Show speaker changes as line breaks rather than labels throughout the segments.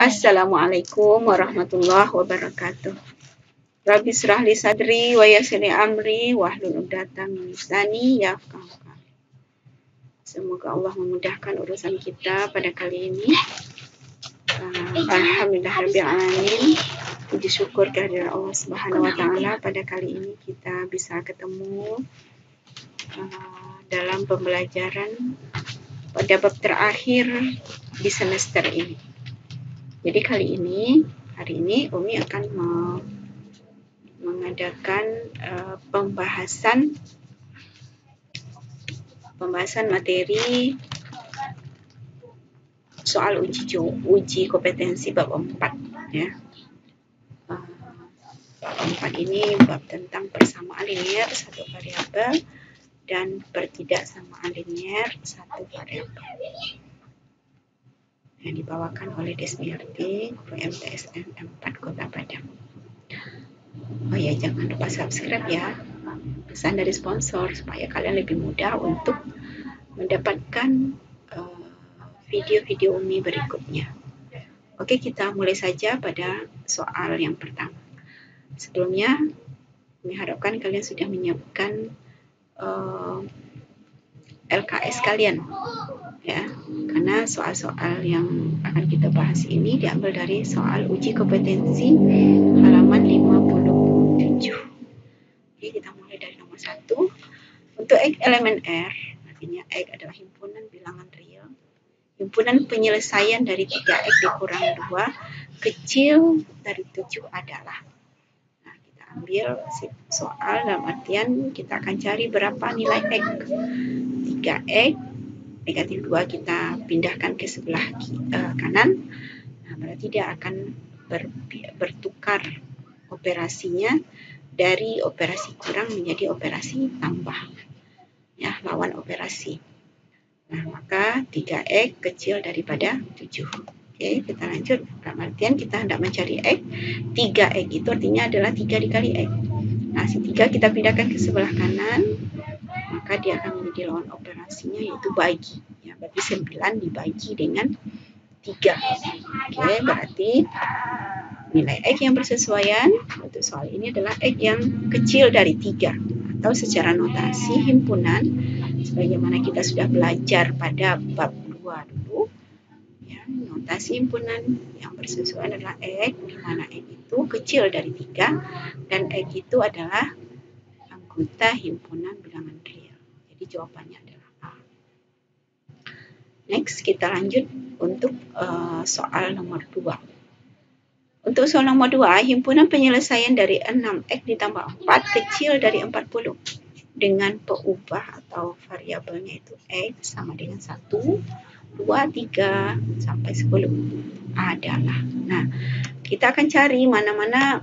Assalamualaikum warahmatullahi wabarakatuh. Rabbi shrah li sadri wa yassir li amri wahlul 'uqdatam min lisani yafqahu qawli. Semoga Allah memudahkan urusan kita pada kali ini. Alhamdulillahirabbil alamin. Puji syukur kehadirat Allah Subhanahu wa taala, pada kali ini kita bisa ketemu dalam pembelajaran pada bab terakhir di semester ini. Jadi hari ini Umi akan mengadakan pembahasan materi soal uji kompetensi bab 4 ya. Bab 4 ini bab tentang persamaan linier satu variabel dan pertidaksamaan linier satu variabel, yang dibawakan oleh Desmiarti, Guru MTSN 4 Kota Padang. Oh ya, jangan lupa subscribe ya, pesan dari sponsor supaya kalian lebih mudah untuk mendapatkan video-video Umi berikutnya. Oke, kita mulai saja pada soal yang pertama. Sebelumnya, Umi harapkan kalian sudah menyiapkan LKS kalian ya, karena soal-soal yang akan kita bahas ini diambil dari soal uji kompetensi halaman 57. Oke, kita mulai dari nomor 1. Untuk X elemen R, artinya X adalah himpunan bilangan real, himpunan penyelesaian dari 3X dikurang 2 kecil dari 7 adalah. Nah, kita ambil soal dalam artian kita akan cari berapa nilai X. 3X negatif 2 kita pindahkan ke sebelah kanan. Nah, berarti dia akan bertukar operasinya dari operasi kurang menjadi operasi tambah. Ya, lawan operasi. Nah, maka 3X kecil daripada 7. Oke, kita lanjut. Dalam artian kita hendak mencari X. 3X itu artinya adalah 3 dikali X. Nah, si 3 kita pindahkan ke sebelah kanan, maka dia akan menjadi lawan operasinya yaitu bagi. Ya, berarti 9 dibagi dengan 3. Oke, berarti nilai X yang bersesuaian untuk soal ini adalah X yang kecil dari 3. Atau secara notasi himpunan, sebagaimana kita sudah belajar pada bab 2 dulu, ya, notasi himpunan yang bersesuaian adalah X, di mana X itu kecil dari 3 dan X itu adalah anggota himpunan bilangan real. Jadi jawabannya adalah A. Next, kita lanjut untuk soal nomor 2. Untuk soal nomor 2, himpunan penyelesaian dari 6X ditambah 4 kecil dari 40 dengan peubah atau variabelnya itu X sama dengan 1, 2, 3, sampai 10 adalah. Nah, kita akan cari mana-mana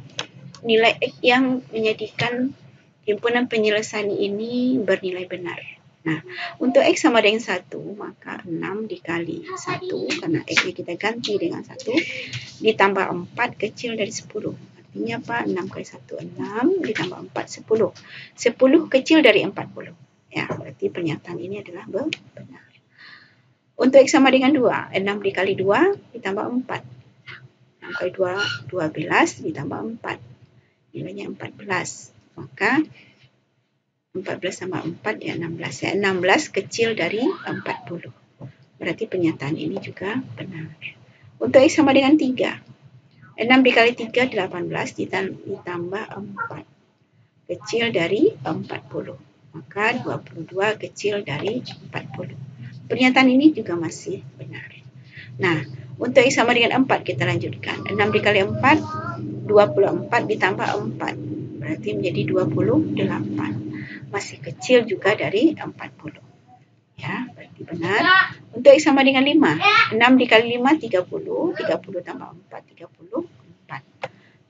nilai X yang menjadikan himpunan penyelesaian ini bernilai benar. Nah, untuk X sama dengan 1, maka 6 dikali 1, karena X-nya kita ganti dengan 1, ditambah 4 kecil dari 10. Artinya apa? 6 kali 1, 6, ditambah 4, 10. 10 kecil dari 40. Ya, berarti pernyataan ini adalah benar. Untuk X sama dengan 2, 6 dikali 2, ditambah 4. 6 kali 2, 12, ditambah 4. Nilainya 14. Maka 14 tambah 4 ya 16. Ya, 16 kecil dari 40. Berarti pernyataan ini juga benar. Untuk X sama dengan 3. 6 dikali 3, 18, ditambah 4. Kecil dari 40. Maka 22 kecil dari 40. Pernyataan ini juga masih benar. Nah, untuk X sama dengan 4 kita lanjutkan. 6 dikali 4, 24 ditambah 4. Berarti menjadi 28. Masih kecil juga dari 40. Ya, berarti benar. Untuk X sama dengan 5. 6 dikali 5, 30. 30 tambah 4, 34.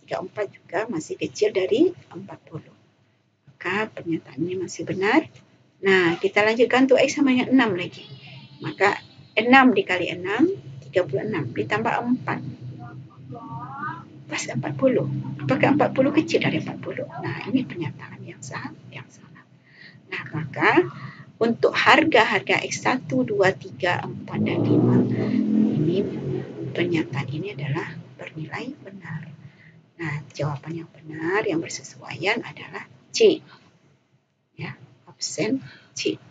34 juga masih kecil dari 40. Maka pernyataan ini masih benar. Nah, kita lanjutkan untuk X sama dengan 6 lagi. Maka 6 dikali 6, 36. Ditambah 4. Pas 40. Apakah 40 kecil dari 40? Nah, ini pernyataan yang salah. Nah, maka untuk harga-harga X1, 2, 3, 4, dan 5 ini pernyataan ini adalah bernilai benar. Nah, jawaban yang benar yang bersesuaian adalah C. Ya, option C.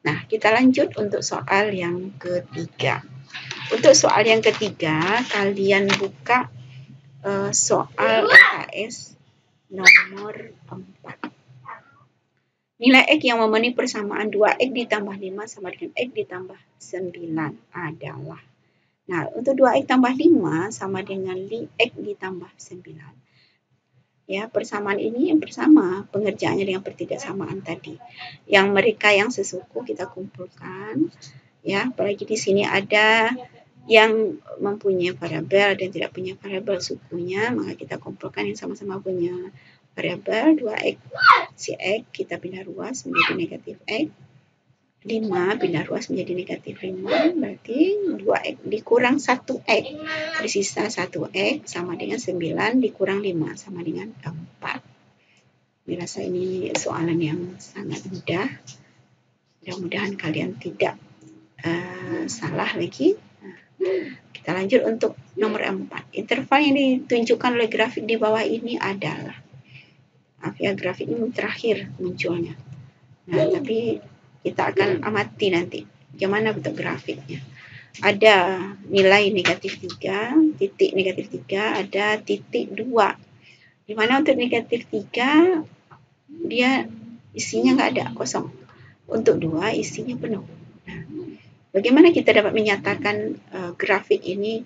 Nah, kita lanjut untuk soal yang ketiga. Untuk soal yang ketiga, kalian buka soal LKS nomor 4. Nilai X yang memenuhi persamaan 2X ditambah 5 sama dengan X ditambah 9 adalah. Nah, untuk 2X tambah 5 sama dengan X ditambah 9. Ya, persamaan ini yang bersama, pengerjaannya dengan pertidaksamaan tadi. Yang mereka yang sesuku kita kumpulkan. Ya, apalagi di sini ada yang mempunyai variabel dan tidak punya variabel sukunya, maka kita kumpulkan yang sama-sama punya variabel 2X. Si X kita pindah ruas menjadi negatif X. 5 pindah ruas menjadi negatif 5, berarti 2X dikurang 1X, bersisa 1X sama dengan 9 dikurang 5 sama dengan 4. Dirasa ini soalan yang sangat mudah. Mudah-mudahan kalian tidak salah lagi. Kita lanjut untuk nomor 4. Interval yang ditunjukkan oleh grafik di bawah ini adalah, maaf ya, grafik ini terakhir munculnya. Nah, tapi kita akan amati nanti bagaimana bentuk grafiknya. Ada nilai negatif 3, titik negatif 3, ada titik 2. Di mana untuk negatif 3 dia isinya nggak ada, kosong. Untuk 2 isinya penuh. Nah, bagaimana kita dapat menyatakan grafik ini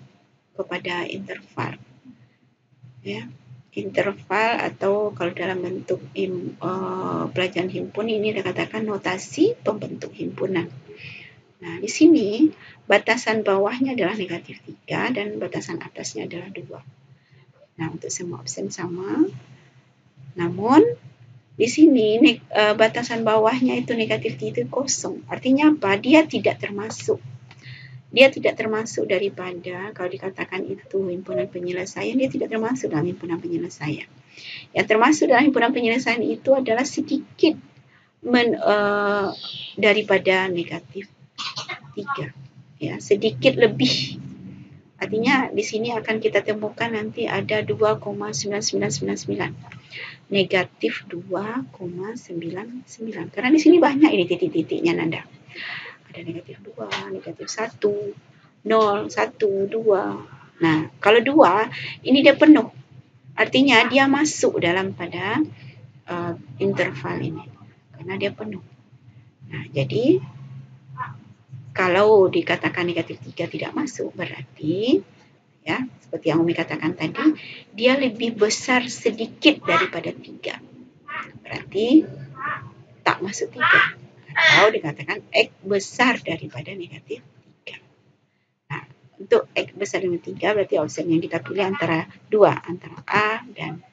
kepada interval? Ya, interval atau kalau dalam bentuk pelajaran himpun ini dikatakan notasi pembentuk himpunan. Nah, di sini batasan bawahnya adalah negatif 3 dan batasan atasnya adalah 2. Nah, untuk semua opsi sama. Namun di sini batasan bawahnya itu negatif 3 itu kosong. Artinya apa? Dia tidak termasuk daripada, kalau dikatakan itu himpunan penyelesaian, dia tidak termasuk dalam himpunan penyelesaian. Yang termasuk dalam himpunan penyelesaian itu adalah sedikit daripada negatif 3. Ya, sedikit lebih. Artinya di sini akan kita temukan nanti ada 2,9999. Negatif 2,99. Karena di sini banyak ini titik-titiknya Nanda. Ada negatif 2, negatif 1, 0, 1, 2. Nah, kalau 2, ini dia penuh. Artinya dia masuk dalam pada interval ini. Karena dia penuh. Nah, jadi kalau dikatakan negatif 3 tidak masuk, berarti, ya, seperti yang Umi katakan tadi, dia lebih besar sedikit daripada 3. Berarti tak masuk 3. Atau dikatakan X besar daripada negatif 3. Nah, untuk X besar daripada 3 berarti opsi yang kita pilih antara 2, antara A dan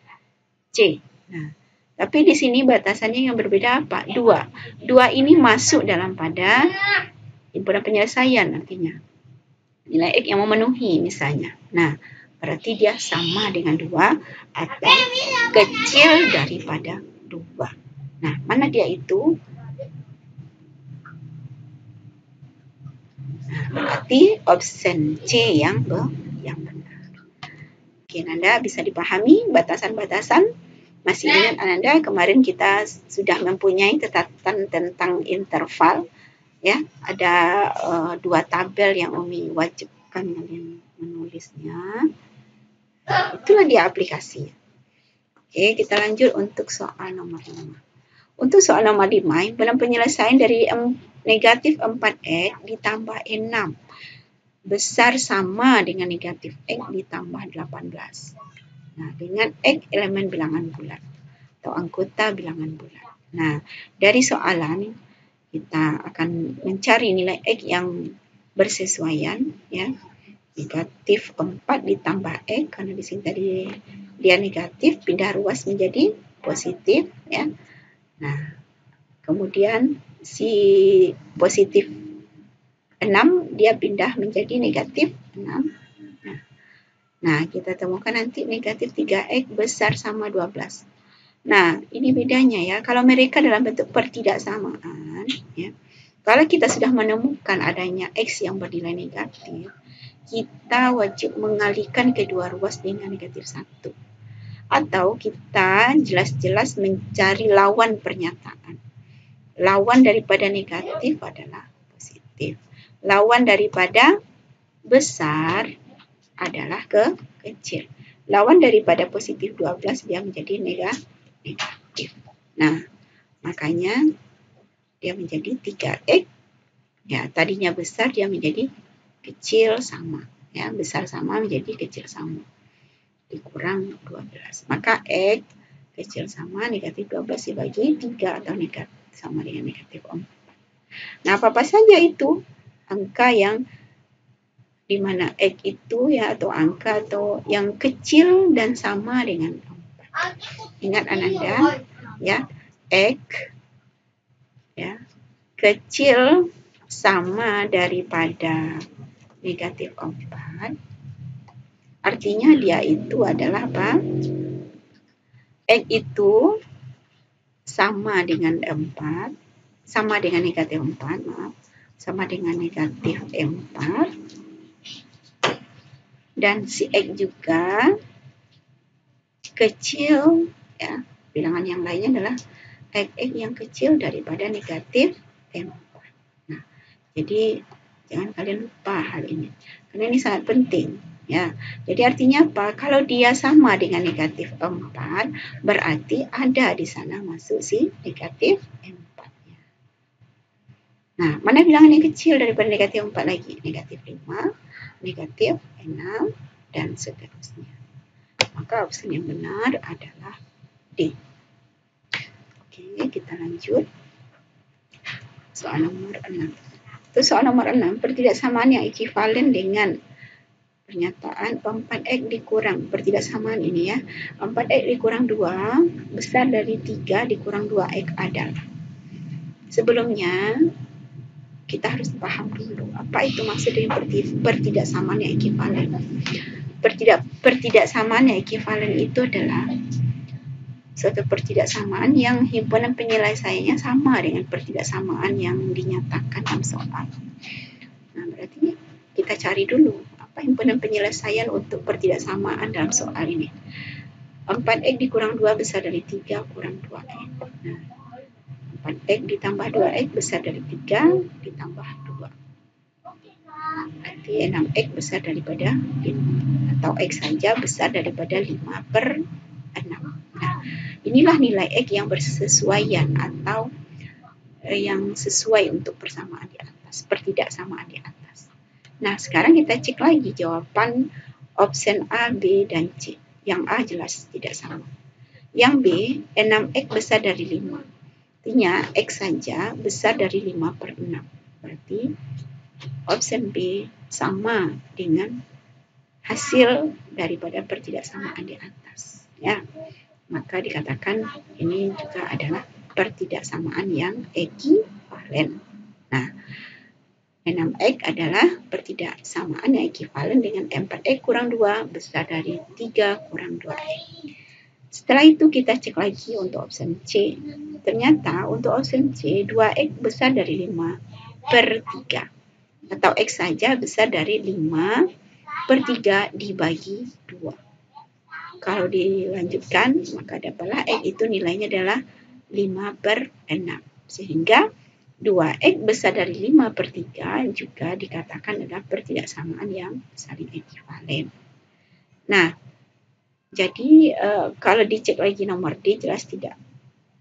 C. Nah, tapi di sini batasannya yang berbeda apa? 2. 2 ini masuk dalam pada himpunan penyelesaian artinya. Nilai X yang memenuhi misalnya. Nah, berarti dia sama dengan 2 atau kecil daripada 2. Nah, mana dia itu? Berarti option C yang benar. Oke, Nanda bisa dipahami batasan-batasan. Masih ingat Nanda kemarin kita sudah mempunyai catatan tentang interval. Ya, ada 2 tabel yang Umi wajibkan kalian menulisnya. Itulah dia aplikasi. Oke, kita lanjut untuk soal nomor 5. Untuk soal nomor 5, himpunan penyelesaian dari negatif 4X ditambah 6 besar sama dengan negatif X ditambah 18. Nah, dengan X elemen bilangan bulat atau anggota bilangan bulat. Nah, dari soalan kita akan mencari nilai X yang bersesuaian, ya. Negatif 4 ditambah X, karena di sini tadi dia negatif, pindah ruas menjadi positif, ya. Nah, kemudian si positif 6 dia pindah menjadi negatif 6. Nah, kita temukan nanti negatif 3X besar sama 12. Nah, ini bedanya ya. Kalau mereka dalam bentuk pertidaksamaan, ya. Kalau kita sudah menemukan adanya X yang bernilai negatif, kita wajib mengalihkan kedua ruas dengan negatif 1. Atau kita jelas-jelas mencari lawan pernyataan. Lawan daripada negatif adalah positif. Lawan daripada besar adalah kecil. Lawan daripada positif 12 dia menjadi negatif. Nah, makanya dia menjadi 3x. Ya, tadinya besar dia menjadi kecil sama. Ya, besar sama menjadi kecil sama. Dikurang 12. Maka X kecil sama negatif 12 dibagi 3 atau negatif sama dengan negatif 4. Nah, apa saja itu angka yang di mana X itu ya atau angka atau yang kecil dan sama dengan 4. Ingat Ananda ya, X ya kecil sama daripada negatif 4. Artinya dia itu adalah apa? X itu sama dengan 4, sama dengan negatif 4, maaf. Sama dengan negatif 4. Dan si X juga kecil, ya. Bilangan yang lainnya adalah X yang kecil daripada negatif 4. Nah, jadi jangan kalian lupa hal ini. Karena ini sangat penting. Ya, jadi artinya apa? Kalau dia sama dengan negatif 4, berarti ada di sana masuk si negatif 4-nya. Nah, mana bilangan yang kecil daripada negatif 4 lagi? Negatif 5, negatif 6, dan seterusnya. Maka opsi yang benar adalah D. Oke, kita lanjut. Soal nomor 6. Itu soal nomor 6, pertidaksamaan yang ekivalen dengan pernyataan 4x dikurang pertidaksamaan ini ya. 4x dikurang 2 besar dari 3 dikurang 2x adalah. Sebelumnya kita harus paham dulu apa itu maksud dari pertidaksamaan yang ekivalen. Pertidaksamaan yang ekivalen itu adalah suatu pertidaksamaan yang himpunan penyelesaiannya sama dengan pertidaksamaan yang dinyatakan dalam soal. Nah, berarti kita cari dulu himpunan penyelesaian untuk pertidaksamaan dalam soal ini. 4x dikurang 2 besar dari 3 kurang 2x. Nah, 4x ditambah 2x besar dari 3 ditambah 2. Berarti 6x besar daripada 5. Atau x saja besar daripada 5/6. Nah, inilah nilai x yang bersesuaian atau yang sesuai untuk persamaan di atas, pertidaksamaan di atas. Nah, sekarang kita cek lagi jawaban opsi A, B, dan C. Yang A jelas tidak sama. Yang B, 6x besar dari 5. Artinya, x saja besar dari 5/6. Berarti opsi B sama dengan hasil daripada pertidaksamaan di atas. Ya, maka dikatakan ini juga adalah pertidaksamaan yang ekivalen. Nah, 6x adalah pertidaksamaan yang ekivalen dengan 4x kurang 2 besar dari 3 kurang 2x. Setelah itu kita cek lagi untuk opsi C. Ternyata untuk opsi C 2x besar dari 5/3. Atau x saja besar dari 5/3 dibagi 2. Kalau dilanjutkan maka dapatlah x itu nilainya adalah 5/6. Sehingga 2x besar dari 5/3 juga dikatakan adalah pertidaksamaan yang saling ekivalen. Nah, jadi kalau dicek lagi nomor D jelas tidak.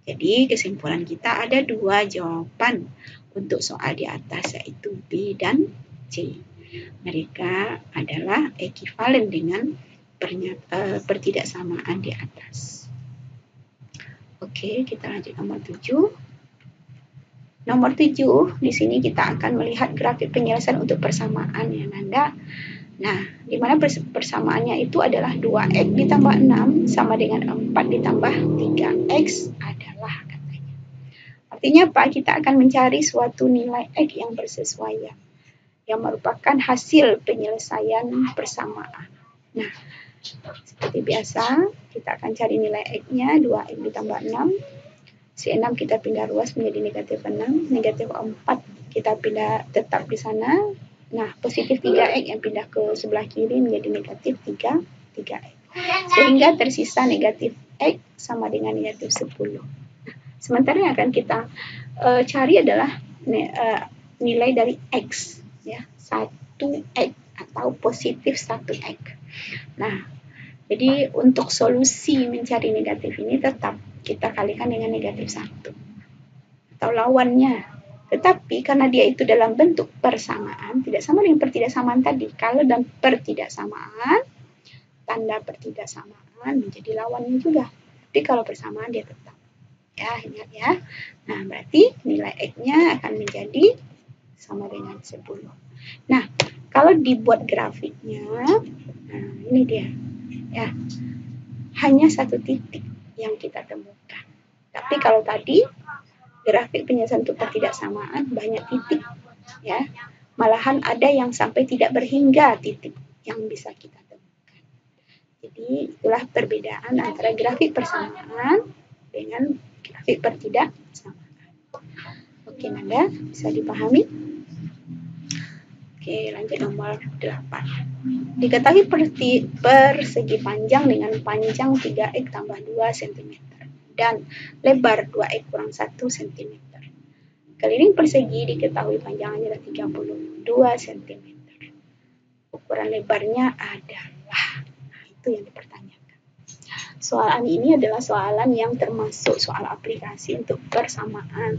Jadi kesimpulan kita ada 2 jawaban untuk soal di atas yaitu B dan C. Mereka adalah ekivalen dengan pertidaksamaan di atas. Oke, kita lanjut nomor 7. Nomor 7, di sini kita akan melihat grafik penyelesaian untuk persamaan ya Nanda. Nah, di mana persamaannya itu adalah 2x ditambah 6 sama dengan 4 ditambah 3x adalah katanya. Artinya apa? Kita akan mencari suatu nilai x yang bersesuaian, yang merupakan hasil penyelesaian persamaan. Nah, seperti biasa, kita akan cari nilai x-nya 2x ditambah 6. Si 6 kita pindah ruas menjadi negatif 6, negatif 4 kita pindah tetap di sana, Nah, positif 3X yang pindah ke sebelah kiri menjadi negatif 3X. Sehingga tersisa negatif X sama dengan negatif 10. Sementara yang akan kita cari adalah nilai dari X, ya, 1X atau positif 1X. Nah, jadi untuk solusi mencari negatif ini tetap kita kalikan dengan negatif 1 atau lawannya. Tetapi karena dia itu dalam bentuk persamaan, tidak sama dengan pertidaksamaan tadi. Kalau dalam pertidaksamaan, tanda pertidaksamaan menjadi lawannya juga. Tapi kalau persamaan dia tetap. Ya, ingat ya. Nah, berarti nilai X-nya akan menjadi sama dengan 10. Nah, kalau dibuat grafiknya, nah ini dia. Ya, hanya satu titik yang kita temukan. Tapi kalau tadi grafik penyelesaian untuk ketidaksamaan banyak titik, ya, malahan ada yang sampai tidak berhingga titik yang bisa kita temukan. Jadi itulah perbedaan antara grafik persamaan dengan grafik pertidaksamaan. Oke, Nanda, bisa dipahami? Oke, lanjut nomor 8. Diketahui persegi panjang dengan panjang 3x tambah 2 cm dan lebar 2x kurang 1 cm. Keliling persegi diketahui panjangnya adalah 32 cm. Ukuran lebarnya adalah, nah itu yang dipertanyakan. Soalan ini adalah soalan yang termasuk soal aplikasi untuk persamaan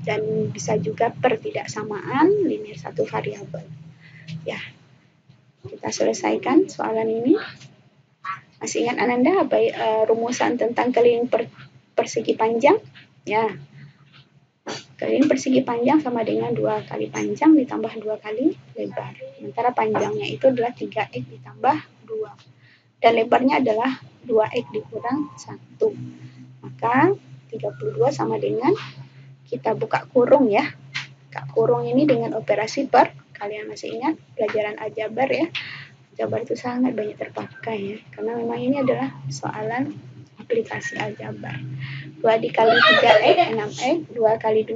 dan bisa juga pertidaksamaan linear satu variabel. Ya, kita selesaikan soalan ini. Masih ingat Ananda apa rumusan tentang keliling persegi panjang? Ya, keliling persegi panjang sama dengan 2 kali panjang ditambah 2 kali lebar. Sementara panjangnya itu adalah 3x ditambah 2. Dan lebarnya adalah 2x dikurang 1. Maka 32 sama dengan, kita buka kurung ya. Buka kurung ini dengan operasi per. Kalian masih ingat pelajaran aljabar ya? Aljabar itu sangat banyak terpakai ya. Karena memang ini adalah soalan aplikasi aljabar. 2 dikali 3x, 6x, 2 kali 2,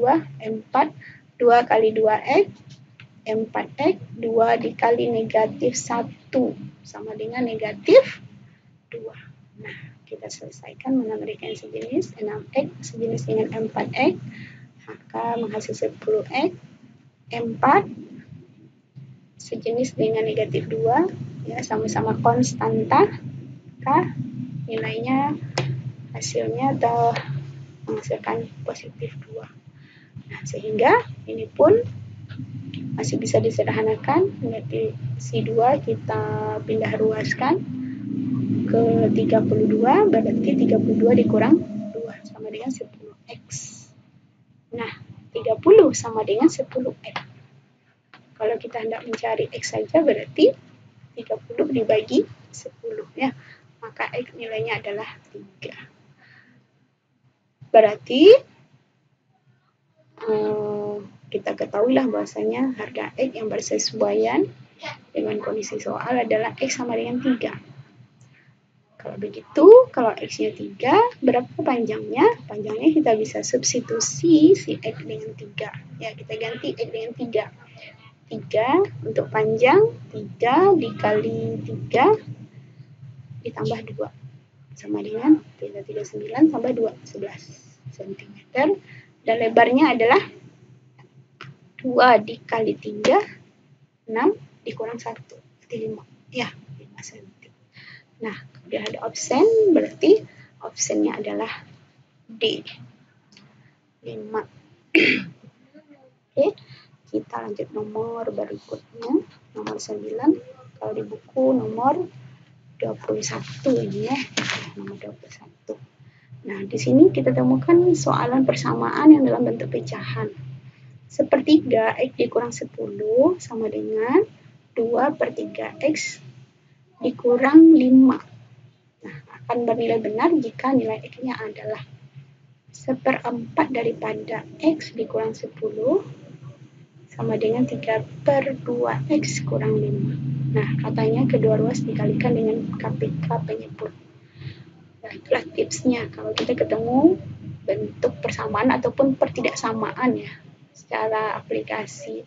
4, 2 kali 2x, 4x, 2 dikali negatif 1, sama dengan negatif 2. Nah, kita selesaikan menambahkan sejenis, 6x sejenis dengan 4x, maka menghasilkan 10x, 4 sejenis dengan negatif 2, ya sama-sama konstanta, maka nilainya hasilnya atau menghasilkan positif 2. Nah, sehingga ini pun masih bisa disederhanakan. Negatif si 2 kita pindah ruaskan ke 32, berarti 32 dikurang 2 sama dengan 10x. Nah, 30 sama dengan 10x. Kalau kita hendak mencari x saja berarti 30 dibagi 10 ya. Maka x nilainya adalah 3. Berarti kita ketahuilah bahwasanya harga X yang bersesuaian dengan kondisi soal adalah X sama dengan 3. Kalau begitu, kalau X-nya 3, berapa panjangnya? Panjangnya kita bisa substitusi si X dengan 3. Ya, kita ganti X dengan 3. 3 untuk panjang, 3 dikali 3 ditambah 2. Sama dengan 339 tambah 2, 11 cm. Dan lebarnya adalah 2 dikali 3, 6 dikurang 1, berarti 5. Ya, 5 cm. Nah, dia ada option, berarti optionnya adalah D, 5. Oke, kita lanjut nomor berikutnya, nomor 9. Kalau di buku nomor 21 ini ya, nomor 21. Nah, di sini kita temukan soalan persamaan yang dalam bentuk pecahan. Sepertiga X dikurang 10 sama dengan 2 per 3X dikurang 5. Nah, akan bernilai benar jika nilai X-nya adalah 1/4 daripada X dikurang 10 sama dengan 3 per 2X kurang 5. Nah, katanya kedua ruas dikalikan dengan KPK penyebut. Nah, itulah tipsnya kalau kita ketemu bentuk persamaan ataupun pertidaksamaan ya secara aplikasi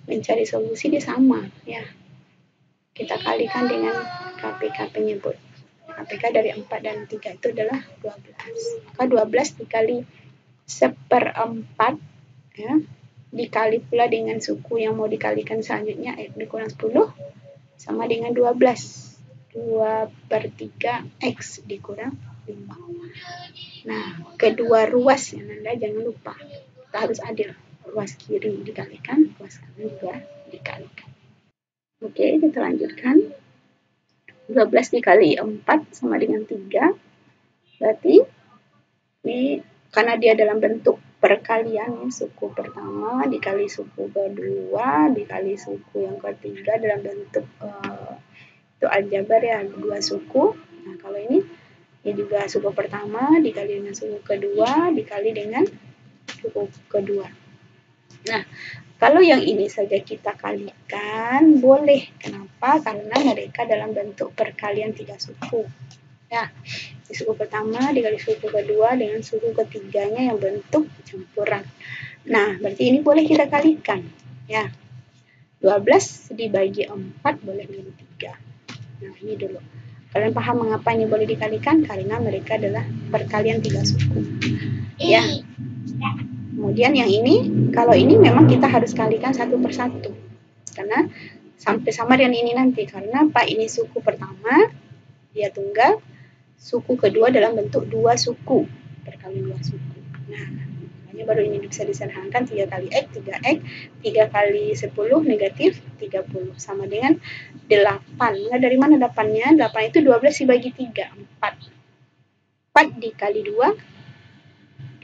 mencari solusi dia sama ya. Kita kalikan dengan KPK penyebut. KPK dari 4 dan 3 itu adalah 12. Maka 12 dikali 1/4 ya, dikali pula dengan suku yang mau dikalikan selanjutnya, X dikurang 10 sama dengan 12. 2/3 X dikurang 5. Nah, kedua ruas ya Nanda, jangan lupa. Kita harus adil. Ruas kiri dikalikan, ruas kanan juga dikalikan. Oke, kita lanjutkan. 12 dikali 4 sama dengan 3. Berarti ini karena dia dalam bentuk perkalian, ya, suku pertama dikali suku kedua dikali suku yang ketiga dalam bentuk itu aljabar ya, dua suku. Nah, kalau ini juga suku pertama dikali dengan suku kedua dikali dengan suku kedua. Nah, kalau yang ini saja kita kalikan, boleh. Kenapa? Karena mereka dalam bentuk perkalian 3 suku. Ya, di suku pertama dikali suku kedua dengan suku ketiganya yang bentuk campuran. Nah, berarti ini boleh kita kalikan. Ya, 12 dibagi 4 boleh menjadi 3. Nah, ini dulu. Kalian paham mengapa ini boleh dikalikan? Karena mereka adalah perkalian 3 suku. Ya. Kemudian yang ini, kalau ini memang kita harus kalikan satu persatu. Karena sampai sama dengan ini nanti. Karena Pak ini suku pertama, dia tunggal. Suku kedua dalam bentuk 2 suku. Perkalian 2 suku. Nah, makanya baru ini bisa disederhanakan 3 kali X, 3X. 3 kali 10 negatif 30. Sama dengan 8. Nah, dari mana 8-nya? 8 itu 12 dibagi 3. 4. 4 dikali 2,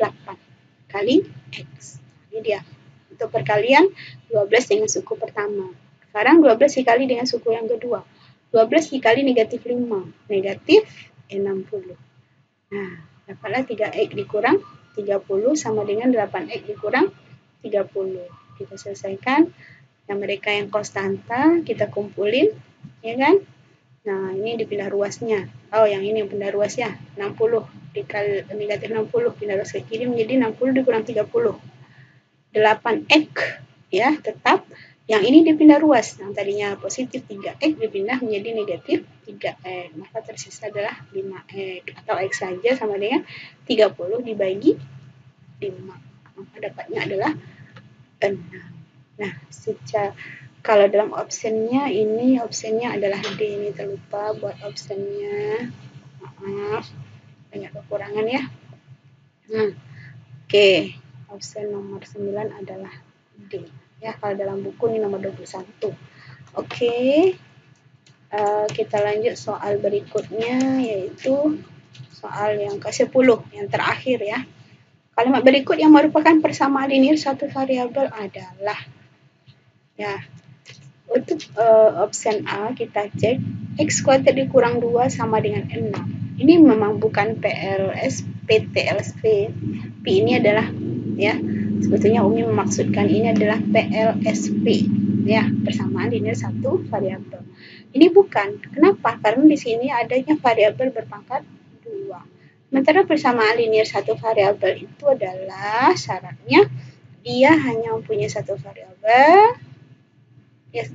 8. Kali X. Ini dia. Untuk perkalian 12 dengan suku pertama. Sekarang 12 dikali dengan suku yang kedua. 12 dikali negatif 5. Negatif 60. Nah, dapatlah 3X dikurang 30 sama dengan 8X dikurang 30. Kita selesaikan. Yang mereka yang konstanta kita kumpulin. Ya kan? Nah, ini dipindah ruasnya. Oh, yang ini yang pindah ruas ya. 60 dikali negatif 60 pindah ruas ke kiri menjadi 60 dikurang 30. 8X ya, tetap. Yang ini dipindah ruas. Yang tadinya positif 3X dipindah menjadi negatif 3X. Maka tersisa adalah 5X atau X saja sama dengan 30 dibagi 5. Maka dapatnya adalah 6. Nah, secara kalau dalam optionnya ini optionnya adalah D. Ini terlupa buat optionnya. Maaf, banyak kekurangan ya. Oke, option nomor 9 adalah D. Ya, kalau dalam buku ini nomor 21. Oke, kita lanjut soal berikutnya, yaitu soal yang ke-10, yang terakhir ya. Kalimat berikut yang merupakan persamaan linear satu variabel adalah, ya, untuk option A kita cek X kuadrat dikurang 2 sama dengan 6. Ini memang bukan PTLSP. P ini adalah, ya, sebetulnya Umi memaksudkan ini adalah PLSP, ya, persamaan linear satu variabel. Ini bukan. Kenapa? Karena di sini adanya variabel berpangkat 2. Sementara persamaan linear satu variabel itu adalah syaratnya dia hanya mempunyai satu variabel. Ya,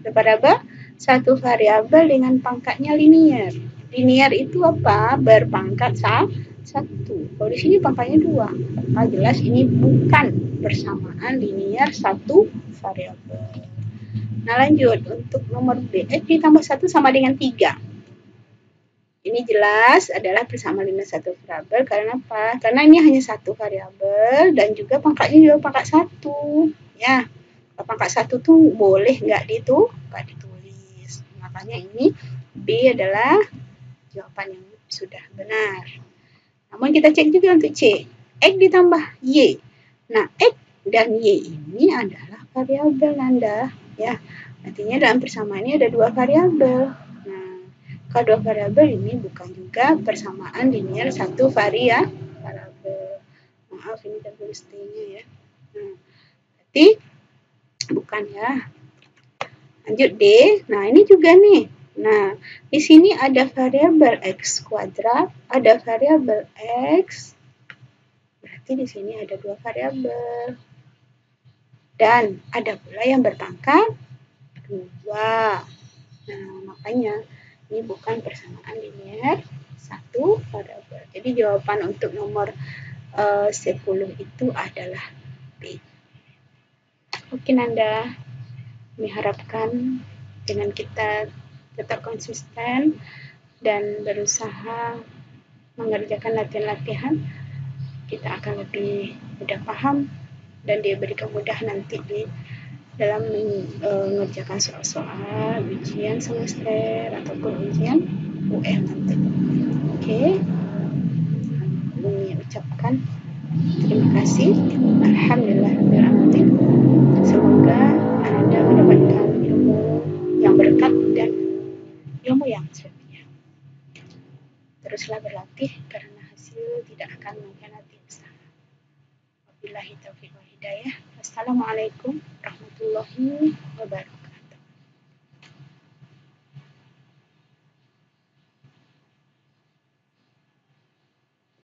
satu variabel dengan pangkatnya linear. Linear itu apa? Berpangkat 1. Kalau di sini pangkatnya 2. Maka jelas ini bukan persamaan linear satu variabel. Nah, lanjut untuk nomor B. X ditambah 1 sama dengan 3. Ini jelas adalah persamaan linear satu variabel. Karena apa? Karena ini hanya satu variabel dan juga pangkatnya juga pangkat 1. Ya. Pangkat 1 tuh boleh nggak ditulis. Makanya ini B adalah jawaban yang sudah benar. Namun kita cek juga untuk C. X ditambah Y. Nah, X dan Y ini adalah variabel Anda. Ya, artinya dalam persamaan ini ada 2 variabel. Nah, kalau 2 variabel ini bukan juga persamaan linear satu variabel. Maaf, ini tertulis T-nya ya. Nah, berarti bukan ya. Lanjut D. Nah, ini juga nih. Nah, di sini ada variabel X kuadrat, ada variabel X. Berarti di sini ada 2 variabel. Dan ada pula yang berpangkat 2. Nah, makanya ini bukan persamaan linier 1 parabola. Jadi jawaban untuk nomor 10 itu adalah B. Oke Nanda, kami harapkan dengan kita tetap konsisten dan berusaha mengerjakan latihan-latihan, kita akan lebih mudah paham dan diberi kemudahan nanti di dalam mengerjakan soal-soal ujian semester ataupun ujian UN nanti. Oke, kami ucapkan terima kasih. Alhamdulillahirrahmanirrahim. Semoga Anda mendapatkan ilmu yang berkat dan ilmu yang setia. Teruslah berlatih karena hasil tidak akan mengkhianati usaha. Wabillahi taufiq wal hidayah. Wassalamualaikum warahmatullahi wabarakatuh.